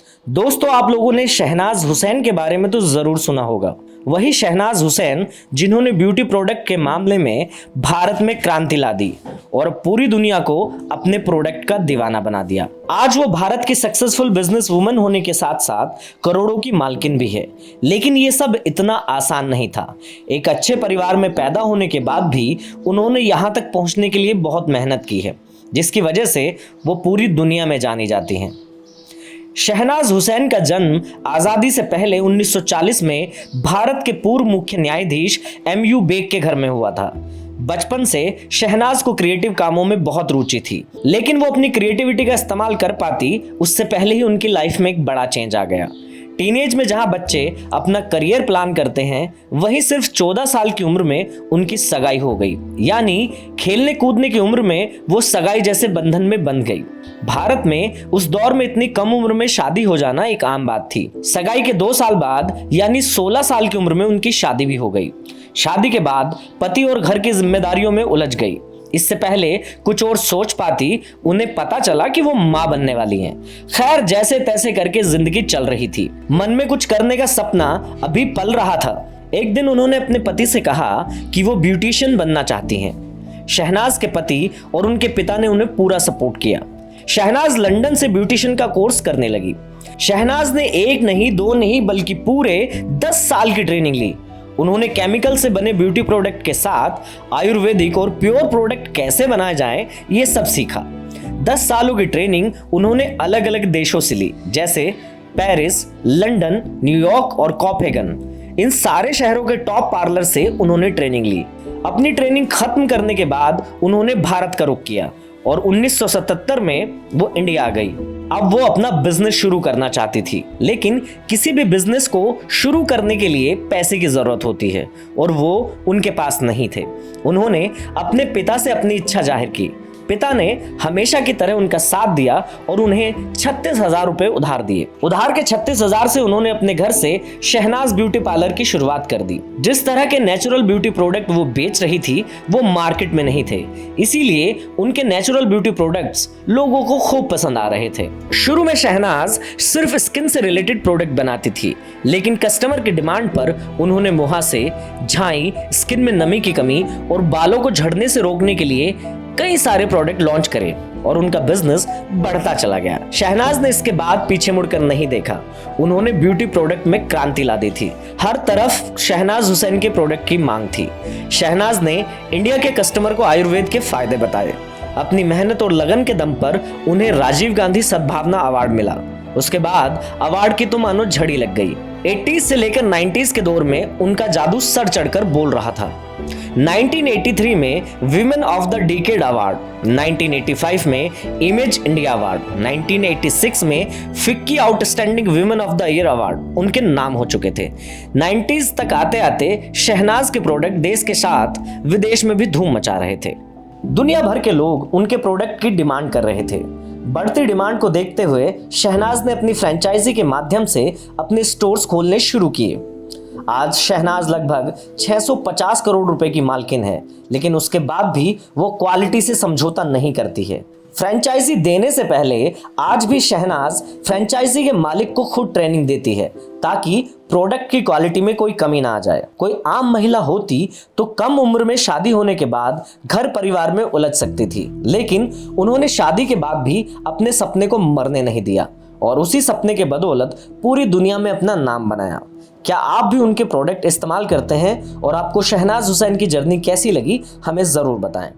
दोस्तों, आप लोगों ने शहनाज हुसैन के बारे में तो जरूर सुना होगा। वही शहनाज हुसैन जिन्होंने ब्यूटी प्रोडक्ट के मामले में भारत में क्रांति ला दी और पूरी दुनिया को अपने प्रोडक्ट का दीवाना बना दिया। आज वो भारत की सक्सेसफुल बिजनेस वुमन होने के साथ साथ करोड़ों की मालकिन भी है। लेकिन ये सब इतना आसान नहीं था। एक अच्छे परिवार में पैदा होने के बाद भी उन्होंने यहाँ तक पहुँचने के लिए बहुत मेहनत की है, जिसकी वजह से वो पूरी दुनिया में जानी जाती हैं। शहनाज हुसैन का जन्म आज़ादी से पहले 1940 में भारत के पूर्व मुख्य न्यायाधीश एमयू बेग के घर में हुआ था। बचपन से शहनाज को क्रिएटिव कामों में बहुत रुचि थी, लेकिन वो अपनी क्रिएटिविटी का इस्तेमाल कर पाती उससे पहले ही उनकी लाइफ में एक बड़ा चेंज आ गया। टीनेज में जहां बच्चे अपना करियर प्लान करते हैं, वहीं सिर्फ 14 साल की उम्र में उनकी सगाई हो गई। यानी खेलने कूदने की उम्र में वो सगाई जैसे बंधन में बंध गई। भारत में उस दौर में इतनी कम उम्र में शादी हो जाना एक आम बात थी। सगाई के 2 साल बाद यानी 16 साल की उम्र में उनकी शादी भी हो गई। शादी के बाद पति और घर की जिम्मेदारियों में उलझ गई। इससे पहले कुछ और सोच पाती, उन्हें पता चला कि वो मां बनने वाली हैं। खैर, जैसे तैसे करके जिंदगी चल रही थी। मन में कुछ करने का सपना अभी पल रहा था। एक दिन उन्होंने अपने पति से कहा कि वो ब्यूटिशियन बनना चाहती हैं। शहनाज के पति और उनके पिता ने उन्हें पूरा सपोर्ट किया। शहनाज लंदन से ब्यूटिशियन का कोर्स करने लगी। शहनाज ने 1 नहीं 2 नहीं बल्कि पूरे 10 साल की ट्रेनिंग ली। उन्होंने केमिकल से बने ब्यूटी प्रोडक्ट के साथ आयुर्वेदिक और प्योर प्रोडक्ट कैसे बनाए जाएं, ये सब सीखा। 10 सालों की ट्रेनिंग उन्होंने अलग अलग देशों से ली, जैसे पेरिस, लंदन, न्यूयॉर्क और कोपेनहेगन। इन सारे शहरों के टॉप पार्लर से उन्होंने ट्रेनिंग ली। अपनी ट्रेनिंग खत्म करने के बाद उन्होंने भारत का रुख किया और 1977 में वो इंडिया आ गई। अब वो अपना बिजनेस शुरू करना चाहती थी, लेकिन किसी भी बिजनेस को शुरू करने के लिए पैसे की जरूरत होती है और वो उनके पास नहीं थे। उन्होंने अपने पिता से अपनी इच्छा जाहिर की। पिता ने हमेशा की तरह उनका साथ दिया और उन्हें 36,000 रुपए उधार दिए। उधार के 36,000 से उन्होंने अपने घर से शहनाज ब्यूटी पार्लर की शुरुआत कर दी। जिस तरह के नेचुरल ब्यूटी प्रोडक्ट वो बेच रही थी, वो मार्केट में नहीं थे, इसीलिए उनके नेचुरल ब्यूटी प्रोडक्ट्स लोगों को खूब पसंद आ रहे थे। शुरू में शहनाज सिर्फ स्किन से रिलेटेड प्रोडक्ट बनाती थी, लेकिन कस्टमर की डिमांड पर उन्होंने मुहासे, झाई, स्किन में नमी की कमी और बालों को झड़ने से रोकने के लिए कई सारे प्रोडक्ट लॉन्च करे और उनका बिजनेस बढ़ता चला गया। शहनाज ने इसके बाद पीछे मुड़कर नहीं देखा। उन्होंने ब्यूटी प्रोडक्ट में क्रांति ला दी थी। हर तरफ शहनाज हुसैन के प्रोडक्ट की मांग थी। शहनाज ने इंडिया के कस्टमर को आयुर्वेद के फायदे बताए। अपनी मेहनत और लगन के दम पर उन्हें राजीव गांधी सद्भावना अवार्ड मिला। उसके बाद अवार्ड की तो मानो झड़ी लग गई। 80s से लेकर 90s के दौर में उनका जादू सर चढ़कर बोल रहा था। 1983 में women of the decade award, 1985 में इमेज इंडिया अवार्ड, 1986 में FICCI outstanding women of the year award उनके नाम हो चुके थे। 90s तक आते आते शहनाज के प्रोडक्ट देश के साथ विदेश में भी धूम मचा रहे थे। दुनिया भर के लोग उनके प्रोडक्ट की डिमांड कर रहे थे। बढ़ती डिमांड को देखते हुए शहनाज ने अपनी फ्रेंचाइजी के माध्यम से अपने स्टोर्स खोलने शुरू किए। आज शहनाज लगभग 650 करोड़ रुपए की मालकिन है, लेकिन उसके बाद भी वो क्वालिटी से समझौता नहीं करती है। फ्रेंचाइजी देने से पहले आज भी शहनाज फ्रेंचाइजी के मालिक को खुद ट्रेनिंग देती है, ताकि प्रोडक्ट की क्वालिटी में कोई कमी ना आ जाए। कोई आम महिला होती तो कम उम्र में शादी होने के बाद घर परिवार में उलझ सकती थी, लेकिन उन्होंने शादी के बाद भी अपने सपने को मरने नहीं दिया और उसी सपने के बदौलत पूरी दुनिया में अपना नाम बनाया। क्या आप भी उनके प्रोडक्ट इस्तेमाल करते हैं और आपको शहनाज हुसैन की जर्नी कैसी लगी, हमें जरूर बताएं।